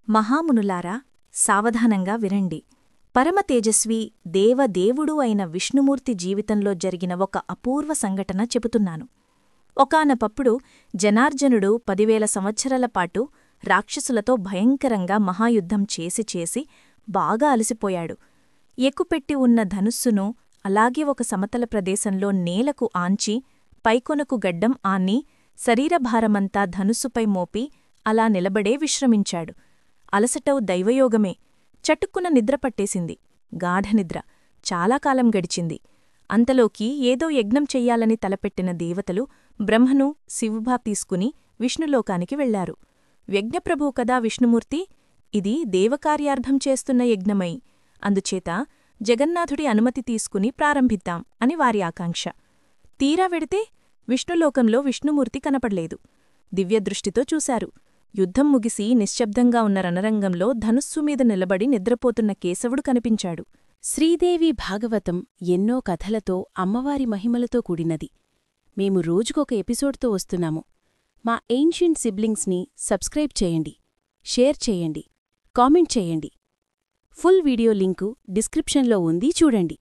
మహామునులారా, సావధానంగా వినండి. పరమతేజస్వీ దేవదేవుడు అయిన విష్ణుమూర్తి జీవితంలో జరిగిన ఒక అపూర్వ సంఘటన చెబుతున్నాను. ఒకానొకప్పుడు జనార్జనుడు 10,000 సంవత్సరాలపాటు రాక్షసులతో భయంకరంగా మహాయుద్ధం చేసి బాగా అలసిపోయాడు. ఎక్కుపెట్టి ఉన్న ధనుస్సును అలాగే ఒక సమతల ప్రదేశంలో నేలకు ఆంచి పైకొనకు గడ్డం ఆన్ని శరీరభారమంతా ధనుస్సుపై మోపి అలా నిలబడే విశ్రమించాడు. అలసటవు దైవయోగమే. చటుక్కున నిద్రపట్టేసింది. గాఢనిద్ర. చాలా కాలం గడిచింది. అంతలోకి ఏదో యజ్ఞం చెయ్యాలని తలపెట్టిన దేవతలు బ్రహ్మను శివుభా తీసుకుని విష్ణులోకానికి వెళ్లారు. యజ్ఞప్రభువు కదా విష్ణుమూర్తి, ఇది దేవకార్యార్థం చేస్తున్న యజ్ఞమై, అందుచేత జగన్నాథుడి అనుమతి తీసుకుని ప్రారంభిద్దాం అని వారి ఆకాంక్ష. తీరా వెడితే విష్ణులోకంలో విష్ణుమూర్తి కనపడలేదు. దివ్యదృష్టితో చూశారు. యుద్ధం ముగిసి నిశ్శబ్దంగా ఉన్న రణరంగంలో ధనుస్సుమీద నిలబడి నిద్రపోతున్న కేశవుడు కనిపించాడు. శ్రీదేవి భాగవతం ఎన్నో కథలతో అమ్మవారి మహిమలతో కూడినది. మేము రోజుకొక ఎపిసోడ్తో వస్తున్నాము. మా ఏన్షియంట్ సిబ్లింగ్స్ని సబ్స్క్రైబ్ చేయండి, షేర్ చేయండి, కామెంట్ చేయండి. ఫుల్ వీడియో లింకు డిస్క్రిప్షన్లో ఉంది, చూడండి.